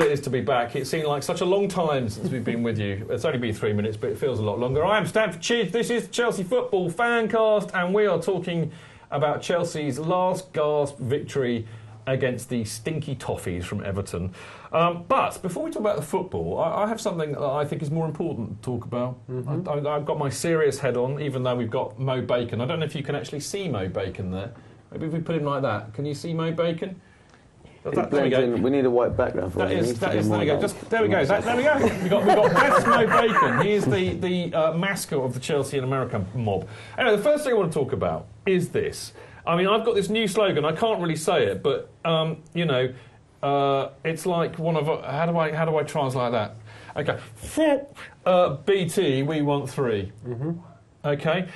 it is to be back. It seemed like such a long time since we've been with you. It's only been 3 minutes, but it feels a lot longer. I am Stamford Chief. This is Chelsea Football FanCast, and we are talking about Chelsea's last gasp victory against the stinky Toffees from Everton. But before we talk about the football, I have something that I think is more important to talk about. I've got my serious head on, even though we've got Mo Bacon. I don't know if you can actually see Mo Bacon there. Maybe if we put him like that. Can you see Mo Bacon? There we go. We need a white background for there we go. There we go. There we go. We've got Best Mo Bacon. He is the mascot of the Chelsea in America mob. Anyway, the first thing I want to talk about is this. I mean, I've got this new slogan. I can't really say it, but it's like one of how do I translate that? Okay, BT, we want 3. Okay,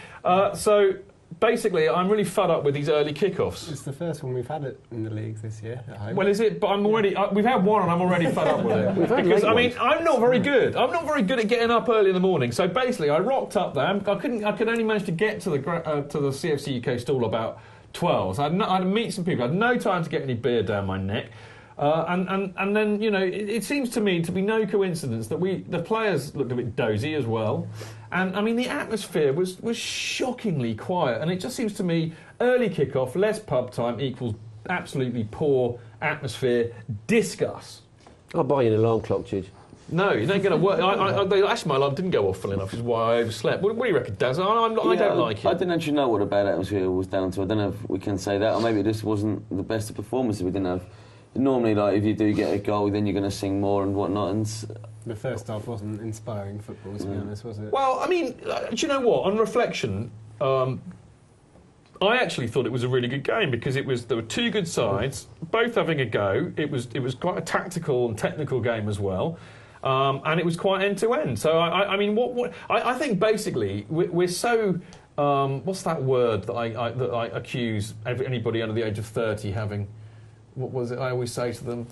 so. Basically, I'm really fed up with these early kickoffs. It's the first one we've had it in the leagues this year at home. Well, is it? But I'm already. We've had one, and I'm already fed up with it. Because I mean, I'm not very good. I'm not very good at getting up early in the morning. So basically, I rocked up there. I could only manage to get to the CFC UK stall about 12. So I had to meet some people. I had no time to get any beer down my neck. And then, it seems to me to be no coincidence that the players looked a bit dozy as well. And, I mean, the atmosphere was shockingly quiet. And it just seems to me early kick-off, less pub time equals absolutely poor atmosphere. Discuss. I'll buy you an alarm clock, Chidge. No, it ain't going to work. Actually, my alarm didn't go off full enough, which is why I overslept. What do you reckon, Daz? I don't like it. I didn't actually know what a bad atmosphere was down to. I don't know if we can say that, or maybe this wasn't the best of performances we didn't have. Normally, like, if you do get a goal, then you're going to sing more and whatnot. And the first half wasn't inspiring football, to be honest, was it? Well, I mean, do you know what? On reflection, I actually thought it was a really good game because there were two good sides, both having a go. It was quite a tactical and technical game as well, and it was quite end to end. So I mean, I think basically we're so. What's that word that I accuse anybody under the age of 30 having? What was it I always say to them?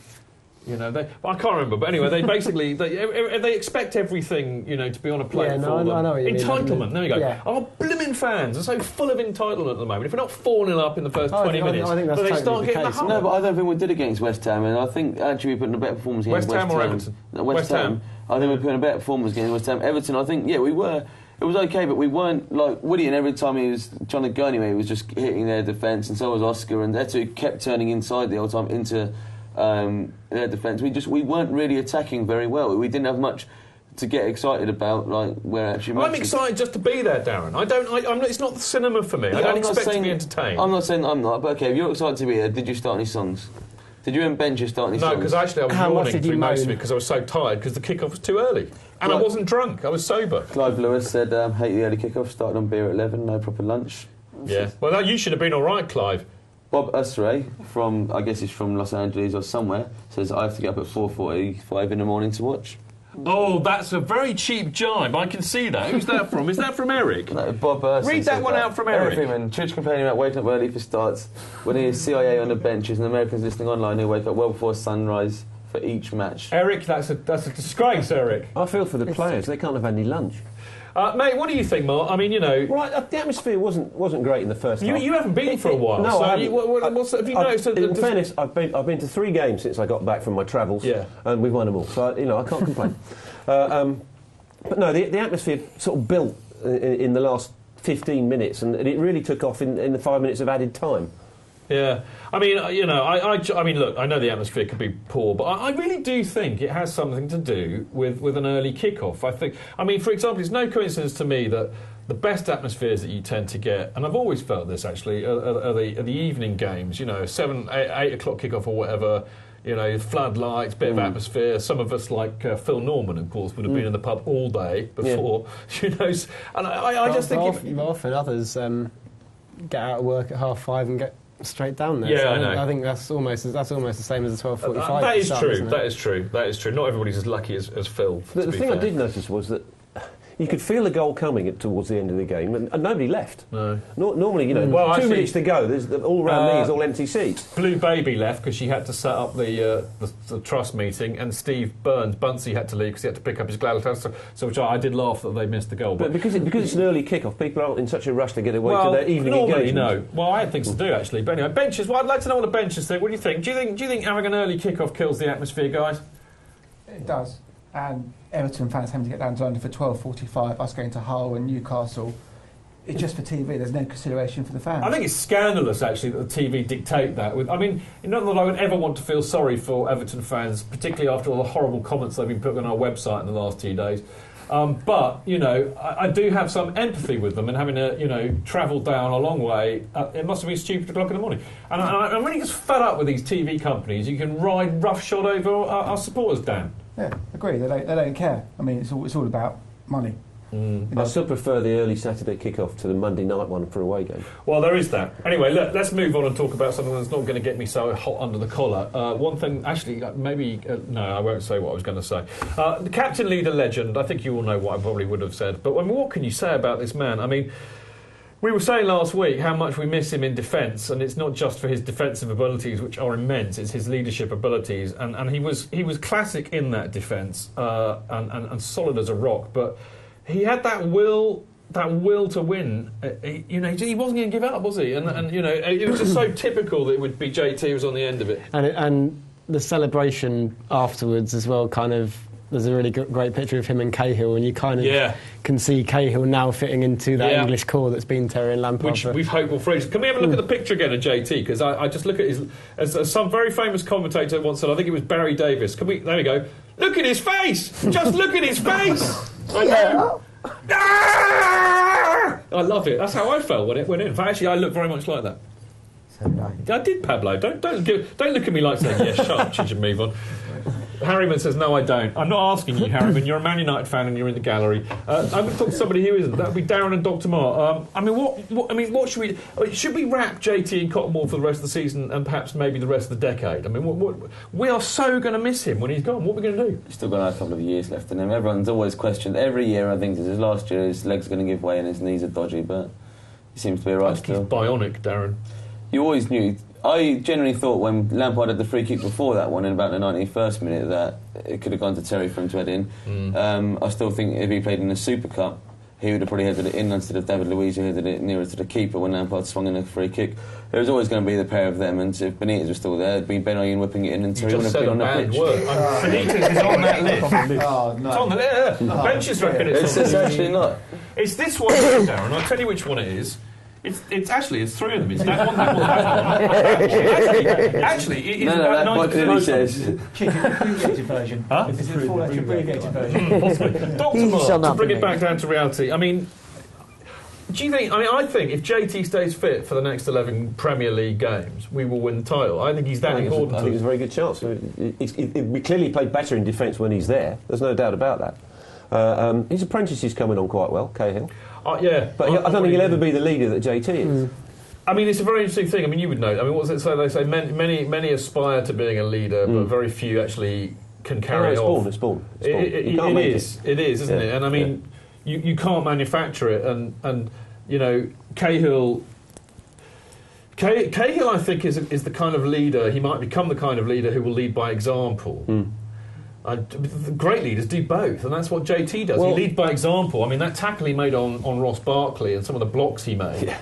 I can't remember. But anyway, they basically they expect everything, to be on a plate for them. I know what you mean. Entitlement. There we go. Yeah. Our blimmin' fans are so full of entitlement at the moment. If we're not 4-0 up in the first 20 minutes, I think that's they totally start the getting case. the No, but I don't think we did against West Ham, and I think actually we put in a better performance against West Ham or Everton? West Ham. I think we put in a better performance against West Ham. Everton, I think, we were. It was okay, but we weren't like Woody. And every time he was trying to go anywhere, he was just hitting their defence, and so was Oscar. And Eto kept turning inside the whole time into their defence. We weren't really attacking very well. We didn't have much to get excited about. Like we're actually. I'm excited just to be there, Darren. It's not the cinema for me. Yeah, I don't expect to be entertained. I'm not saying I'm not, but okay. If you're excited to be there, did you start any songs? Did you and Benji start any songs? No, because actually I was yawning through most of it because I was so tired because the kick-off was too early. And I wasn't drunk, I was sober. Clive Lewis said, hate the early kick-off, started on beer at 11, no proper lunch. Yeah, well, you should have been all right, Clive. Bob Usray, I guess he's from Los Angeles or somewhere, says, I have to get up at 4:45 in the morning to watch. Oh, that's a very cheap jibe. I can see that. Who's that from? Is that from Eric? No, Bob Read that one out from Eric. Freeman. Chidge complaining about waking up early for starts. When he is CIA on the benches and Americans listening online who wake up well before sunrise for each match. Eric, that's a disgrace, Eric. I feel for the players. They can't have any lunch. Mate, what do you think, Mark? I mean, Well, the atmosphere wasn't great in the first half. You haven't been for a while. No, so I haven't. have you noticed? In fairness, I've been to 3 games since I got back from my travels. Yeah. And we've won them all. So, I can't complain. But no, the atmosphere sort of built in the last 15 minutes, and it really took off in the 5 minutes of added time. Yeah, I mean, I mean, look, I know the atmosphere could be poor, but I really do think it has something to do with an early kick-off. I mean, for example, it's no coincidence to me that the best atmospheres that you tend to get, and I've always felt this actually, are the evening games. 7, 8 o'clock kick-off or whatever. Floodlights, bit of atmosphere. Some of us, like Phil Norman, of course, would have been in the pub all day before. Yeah. And I just think often others get out of work at 5:30 and get straight down there. Yeah, so I know. I think that's almost the same as the 12:45. That is true. That is true. Not everybody's as lucky as Phil. The thing I did notice was that you could feel the goal coming towards the end of the game, and nobody left. No. Normally, 2 minutes to go. There's all around me is all empty seats. Blue Baby left because she had to set up the trust meeting, and Steve Bunsey had to leave because he had to pick up his Gladiator. So which I did laugh that they missed the goal. But because it's an early kick-off, people aren't in such a rush to get away to their evening engagement. No. Well, I had things to do actually. But anyway, benches. Well, I'd like to know what the benches think. What do you think? Do you think having an early kick-off kills the atmosphere, guys? It does. And Everton fans having to get down to London for 12:45, us going to Hull and Newcastle. It's just for TV. There's no consideration for the fans. I think it's scandalous, actually, that the TV dictate that. I mean, not that I would ever want to feel sorry for Everton fans, particularly after all the horrible comments they've been putting on our website in the last 2 days. But, you know, I do have some empathy with them, and having to, you know, travel down a long way, it must have been stupid o'clock in the morning. And I'm really just fed up with these TV companies. You can ride roughshod over our supporters, Dan. Yeah, agree. They don't care. I mean, it's all about money. You know, I still prefer the early Saturday kick-off to the Monday night one for away game. Well, there is that. Anyway, let's move on and talk about something that's not going to get me so hot under the collar. One thing, actually, maybe... no, I won't say what I was going to say. The captain, leader, legend, I think you all know what I probably would have said. But what can you say about this man? I mean, we were saying last week how much we miss him in defence, and it's not just for his defensive abilities, which are immense, it's his leadership abilities. And he was classic in that defence and solid as a rock, but... he had that will to win. He wasn't going to give up, was he? And you know, it was just so typical that it would be JT who was on the end of it. And the celebration afterwards as well, kind of, there's a really great picture of him and Cahill, and you kind of can see Cahill now fitting into that English core that's been Terry and Lampard. Which we've hoped will freeze. Can we have a look at the picture again of JT? Because I just look at his... As some very famous commentator once said, I think it was Barry Davis. There we go. Look at his face! Just look at his face! I love it. That's how I felt when it went in. In fact, actually, I look very much like that. I did, Pablo. Don't look at me like saying, yeah, shut up, Chidge, and move on. Harriman says, no, I don't. I'm not asking you, Harriman. You're a Man United fan and you're in the gallery. I'm going to talk to somebody who isn't. That would be Darren and Dr. Marr. What should we... should we wrap JT in cotton wool for the rest of the season and perhaps maybe the rest of the decade? I mean, we are so going to miss him when he's gone. What are we going to do? He's still got a couple of years left in him. Everyone's always questioned. Every year, I think, this is last year, his legs are going to give way and his knees are dodgy, but he seems to be right still. He's bionic, Darren. You always knew... I generally thought when Lampard had the free kick before that one in about the 91st minute that it could have gone to Terry for him to head in. I still think if he played in the Super Cup, he would have probably headed it in instead of David Luiz, who headed it nearer to the keeper when Lampard swung in a free kick. There was always going to be the pair of them, and if Benitez was still there, it'd be Ben Oyen whipping it in and Terry would have been on the pitch. Benitez is on that list. Oh, no. It's on the list. Benches reckon it's on It's actually not. It's this one, Darren. I'll tell you which one it is. It's actually three of them. It's that one, that one, that one. Actually, it is about 90%. Says. Chicken, abbreviated version. Huh? Is it a full abbreviated version? Possibly. Dr. Mark, to bring it back down to reality, I mean, do you think... I think if JT stays fit for the next 11 Premier League games, we will win the title. I think he's that important. I think it's a very good chance. We clearly played better in defence when he's there. There's no doubt about that. His apprentice is coming on quite well, Cahill. Yeah. But I don't think he'll ever be the leader that JT is. I mean, it's a very interesting thing. I mean, you would know. I mean, what does it say? They say many aspire to being a leader, but very few actually can carry off. It's born. It is, isn't it? And I mean, you can't manufacture it. And you know, Cahill, I think, is the kind of leader. He might become the kind of leader who will lead by example. Great leaders do both, and that's what JT does. He leads by example. I mean, that tackle he made on Ross Barkley and some of the blocks he made.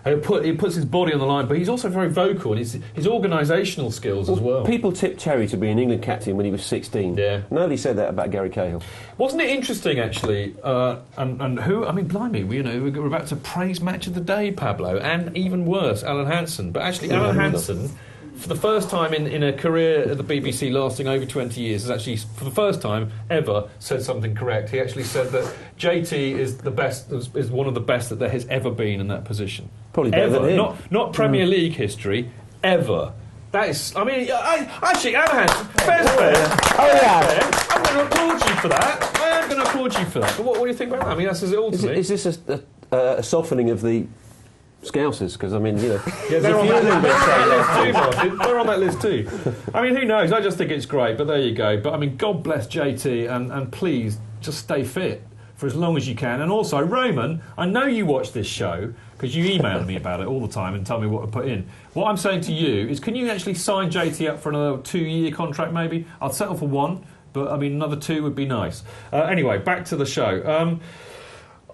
And he puts his body on the line, but he's also very vocal, and his organisational skills as well. People tipped Terry to be an England captain when he was 16. Yeah. Nobody said that about Gary Cahill. Wasn't it interesting, actually? And who? I mean, blimey, we're about to praise Match of the Day, Pablo, and even worse, Alan Hansen. But actually, Alan Hansen, for the first time in a career at the BBC lasting over 20 years, has actually, for the first time ever, said something correct. He actually said that JT is the best, is one of the best that there has ever been in that position. Probably better than him. Not Premier League history, ever. That is, I mean, actually, Alan Hansen, fair. I'm going to applaud you for that. I am going to applaud you for that. But what do you think about that? I mean, that says it all to me. Is this a softening of the Scousers? Because, I mean, you know... Yeah, they're on that list too, Martin. They're on that list too. I mean, who knows? I just think it's great, but there you go. But, I mean, God bless JT, and please, just stay fit for as long as you can. And also, Roman, I know you watch this show, because you email me about it all the time and tell me what to put in. What I'm saying to you is, can you actually sign JT up for another 2-year contract, maybe? I'd settle for 1, but, I mean, another 2 would be nice. Anyway, back to the show.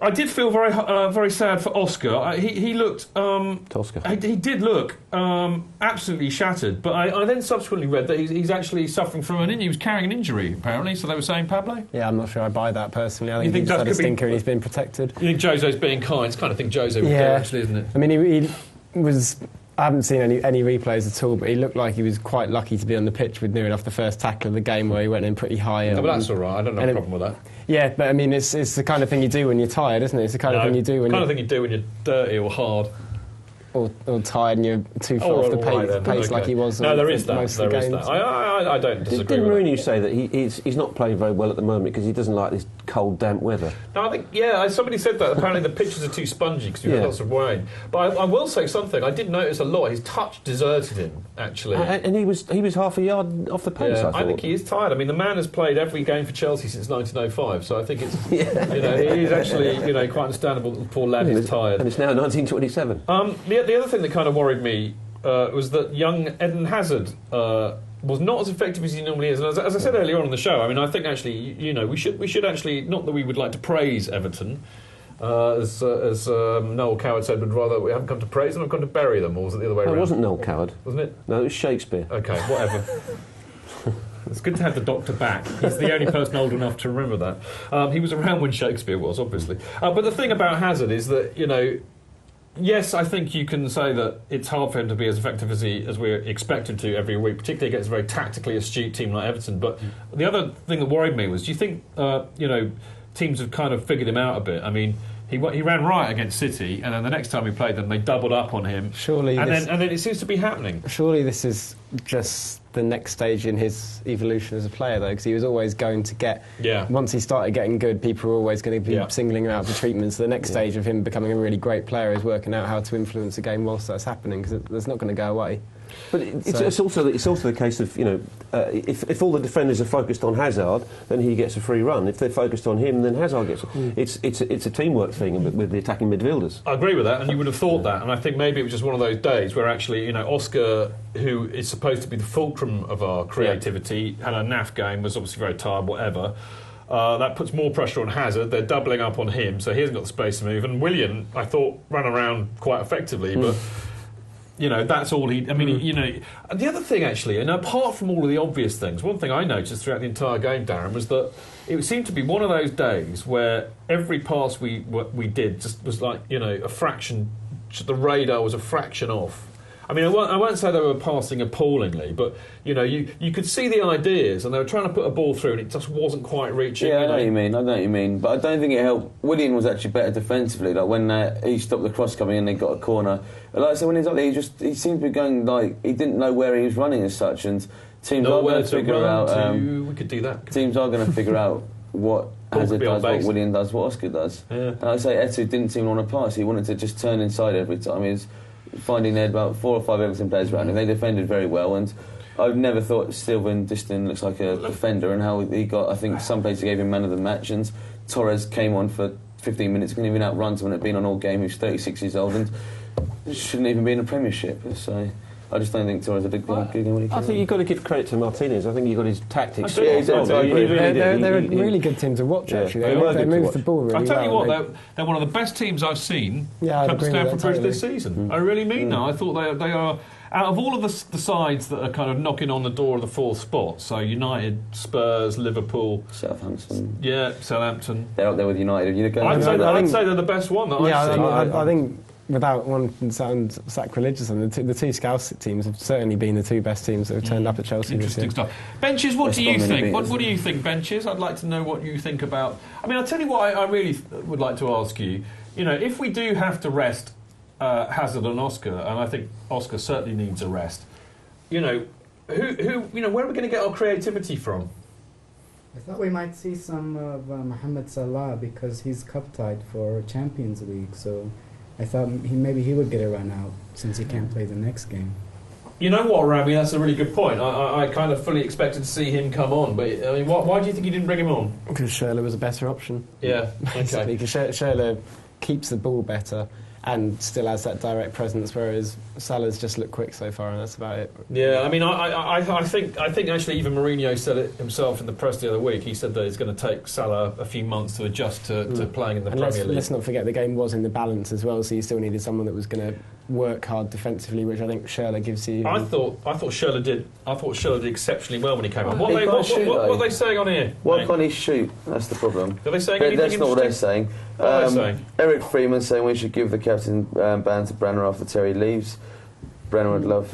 I did feel very sad for Oscar. He looked... Tosca. He did look absolutely shattered, but I then subsequently read that he's actually suffering from an injury. He was carrying an injury, apparently, so they were saying, Pablo? Yeah, I'm not sure I buy that personally. I think he's had a stinker and he's been protected. You think Jose's being kind? It's the kind of thing Jose would do, actually, isn't it? I mean, he was... I haven't seen any replays at all, but he looked like he was quite lucky to be on the pitch with near enough the first tackle of the game where he went in pretty high. No, but that's all right. I don't have a problem with that. Yeah, but I mean, it's the kind of thing you do when you're tired, isn't it? It's the kind of thing you do when you're dirty or hard. Or tired and you're too far off the pace like he was. No, there is that. Most of the games. I don't disagree. Didn't Mourinho say that he's not playing very well at the moment because he doesn't like this cold, damp weather? No, I think, somebody said that. Apparently the pitches are too spongy because we've had lots of rain. But I will say something. I did notice a lot. His touch deserted him, actually. And he was half a yard off the pace, I think he is tired. I mean, the man has played every game for Chelsea since 1905, so I think it's, he is actually, quite understandable that the poor lad is tired. And it's now 1927. The other thing that kind of worried me was that young Eden Hazard was not as effective as he normally is. And as I said earlier on in the show, I mean, I think actually, we should actually, not that we would like to praise Everton, as Noel Coward said, but rather we haven't come to praise them, I've come to bury them, or was it the other way around? It wasn't Noel Coward. Wasn't it? No, it was Shakespeare. Okay, whatever. It's good to have the doctor back. He's the only person old enough to remember that. He was around when Shakespeare was, obviously. But the thing about Hazard is that, yes, I think you can say that it's hard for him to be as effective as we're expected to every week, particularly against a very tactically astute team like Everton. But the other thing that worried me was, do you think, teams have kind of figured him out a bit? I mean, he ran riot against City, and then the next time we played them, they doubled up on him. And then it seems to be happening. Surely this is just the next stage in his evolution as a player, though, because he was always going to get... Once he started getting good, people were always going to be singling him out for treatment. So the next stage of him becoming a really great player is working out how to influence a game whilst that's happening, because that's not going to go away. But it's also the case of, if all the defenders are focused on Hazard, then he gets a free run. If they're focused on him, then Hazard gets... It's a teamwork thing with the attacking midfielders. I agree with that, and you would have thought that, and I think maybe it was just one of those days where actually, Oscar, who is supposed to be the fulcrum of our creativity, had a naff game, was obviously very tired, whatever. That puts more pressure on Hazard. They're doubling up on him, so he hasn't got the space to move. And Willian, I thought, ran around quite effectively, but... that's all he... I mean, the other thing, actually, and apart from all of the obvious things, one thing I noticed throughout the entire game, Darren, was that it seemed to be one of those days where every pass we did just was like, a fraction... The radar was a fraction off. I mean, I won't say they were passing appallingly, but, you could see the ideas, and they were trying to put a ball through, and it just wasn't quite reaching. Yeah, I know what you mean. But I don't think it helped. Willian was actually better defensively. Like, when he stopped the cross coming in, they got a corner. Like I said, when he was up there, he seemed to be going, like, he didn't know where he was running as such, and teams are going to figure out... we could do that. Teams are going to figure out what Hazard does, what Willian does, what Oscar does. Yeah. And like I say, Etu didn't seem to want to pass. He wanted to just turn inside every time. He was finding they had about 4 or 5 Everton players around him. They defended very well, and I've never thought Sylvain Distin looks like a defender, and how he got, I think some places gave him man of the match, and Torres came on for 15 minutes, couldn't even outrun someone that had been on all game, who's 36 years old, and shouldn't even be in a Premiership. So I just don't think Torres did good what he can. I think you've got to give credit to Martinez. I think you've got his tactics. They're a really good team to watch, actually. They move the ball really well. I tell you what, they're one of the best teams I've seen come to Stamford Bridge this season. I really mean that. I thought they are... Out of all of the sides that are kind of knocking on the door of the 4th spot, so United, Spurs, Liverpool... Southampton. Yeah, Southampton. They're up there with United. I'd say they're the best one that I've seen. I think... Without wanting to sound sacrilegious, the two Scouse teams have certainly been the 2 best teams that have turned up at Chelsea this year. Interesting stuff. Benches, what do you think? What do you think, Benches? I'd like to know what you think about... I mean, I'll tell you what I really would like to ask you. If we do have to rest Hazard and Oscar, and I think Oscar certainly needs a rest, where are we going to get our creativity from? I thought we might see some of Mohamed Salah, because he's cup-tied for Champions League, so... I thought maybe he would get a run out since he can't play the next game. You know what, Rami? That's a really good point. I kind of fully expected to see him come on, but I mean, why do you think you didn't bring him on? Because Schürrle was a better option. Yeah, basically, because Schürrle keeps the ball better, and still has that direct presence, whereas Salah's just looked quick so far, and that's about it. Yeah, I mean, I think actually even Mourinho said it himself in the press the other week. He said that it's going to take Salah a few months to adjust to playing in the Premier League. Let's not forget the game was in the balance as well, so you still needed someone that was going to work hard defensively, which I think Schürrle gives you. I thought Schürrle did. I thought Schürrle did exceptionally well when he came on. What are they saying on here? Why can't he shoot? That's the problem. Are they saying anything? That's not what they're saying. What are they saying? Eric Freeman saying we should give the captain band to Branner after Terry leaves. Branner would love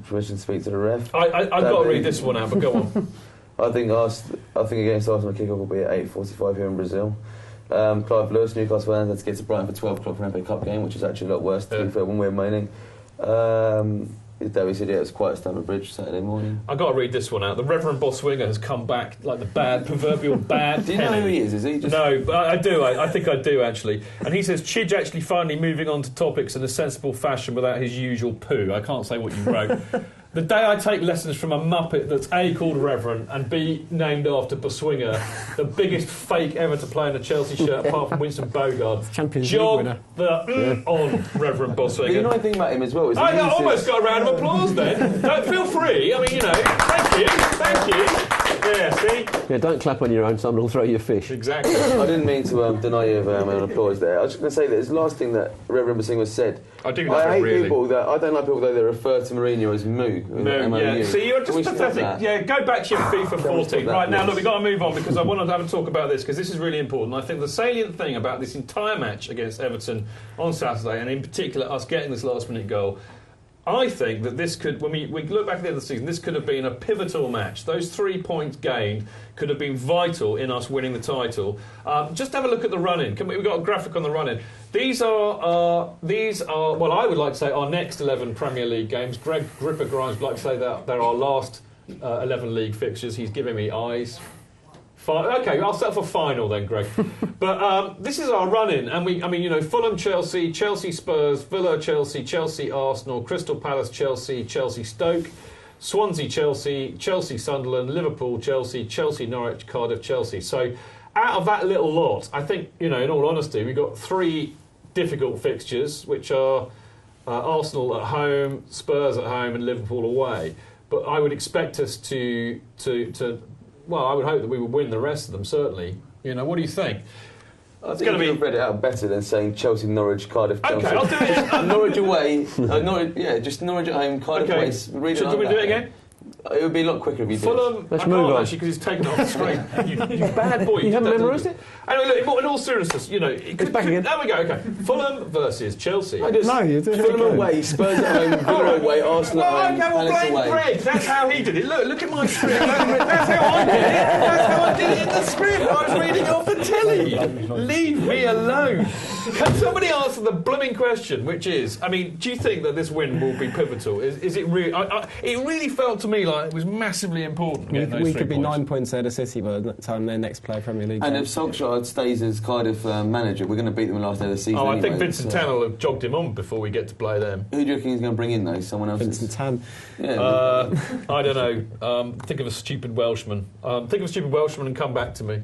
permission to speak to the ref. I've got to read this one out, but go on. I think against Arsenal, kickoff will be at 8:45 here in Brazil. Clive Lewis, Newcastle fans, had to get to Brighton for 12 o'clock for an FA Cup game, which is actually a lot worse to be fair when we're moaning. David said it was quite a Stamford Bridge Saturday morning. I've got to read this one out. The Reverend Boswinger has come back like the proverbial bad Do you know who he is he? No, but I do. I think I do, actually. And he says, Chidge actually finally moving on to topics in a sensible fashion without his usual poo. I can't say what you wrote. The day I take lessons from a Muppet that's A, called Reverend, and B, named after Boswinger, the biggest fake ever to play in a Chelsea shirt apart from Winston Bogard. Champions League winner. On Reverend Boswinger. But you know the thing about him as well is I almost got a round of applause then. Don't feel free. I mean, thank you. Yeah, see? Yeah, don't clap on your own, someone will throw you a fish. Exactly. I didn't mean to deny you an applause there. I was just going to say that this last thing that Reverend Boswinger said. I don't like people that refer to Mourinho as Moo. Yeah. See, you're just pathetic. Yeah, go back to your FIFA 14. Right, now, look, we've got to move on because I want to have a talk about this because this is really important. I think the salient thing about this entire match against Everton on Saturday, and in particular us getting this last-minute goal, I think that this could, when we look back at the end of the season, this could have been a pivotal match. Those 3 points gained could have been vital in us winning the title. Just have a look at the run-in. We've got a graphic on the run-in. These are, well, I would like to say our next 11 Premier League games. Greg Gripper Grimes would like to say that they're our last 11 league fixtures. He's giving me eyes. Okay, I'll settle for final then, Greg. But this is our run-in, and Fulham, Chelsea, Chelsea, Spurs, Villa, Chelsea, Arsenal, Crystal Palace, Chelsea, Stoke, Swansea, Chelsea, Sunderland, Liverpool, Chelsea, Norwich, Cardiff, Chelsea. So out of that little lot, I think, in all honesty, we've got 3 difficult fixtures, which are Arsenal at home, Spurs at home, and Liverpool away. But I would expect us to well, I would hope that we would win the rest of them, certainly. What do you think? I think you've read it out better than saying Chelsea, Norwich, Cardiff, Chelsea. Okay, I'll do it. Norwich away. Just Norwich at home, Cardiff away. Should we do it again? It would be a lot quicker if you did. Fulham, Let's move on. Actually, because he's taken it off the screen. You bad boy. You haven't memorised it? Anyway, look, in all seriousness, It's back again. There we go, okay. Fulham versus Chelsea. No, you did. Fulham away, Spurs at home, Villa away, Arsenal at home, Palace away. Greg, that's how he did it. Look at my script. That's how I did it. That's how I did it in the script. I was reading off the telly. Leave me alone. Can somebody answer the blooming question, which is, do you think that this win will be pivotal? Is it really? It really felt to me like it was massively important. We could be 9 points ahead of City by the time they next play Premier League. And if Solskjaer stays as Cardiff manager, we're going to beat them in the last day of the season. I think Vincent Tan will have jogged him on before we get to play them. Who do you reckon he's going to bring in, though? Someone else? Vincent Tan. Yeah. I don't know. Think of a stupid Welshman. And come back to me.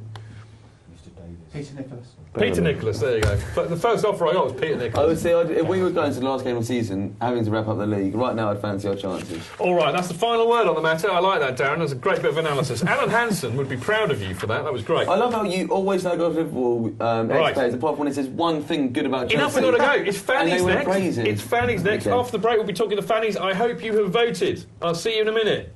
Peter Nicholas, there you go. But the first offer I got was Peter Nicholas. I would say, if we were going to the last game of the season, having to wrap up the league, right now I'd fancy our chances. All right, that's the final word on the matter. I like that, Darren. That's a great bit of analysis. Alan Hansen would be proud of you for that. That was great. I love how you always know about Liverpool ex-players, apart from when it says one thing good about Chelsea. Enough, we've got to go. It's Fanny's next. Praising. It's Fanny's next. Okay. After the break, we'll be talking to Fanny's. I hope you have voted. I'll see you in a minute.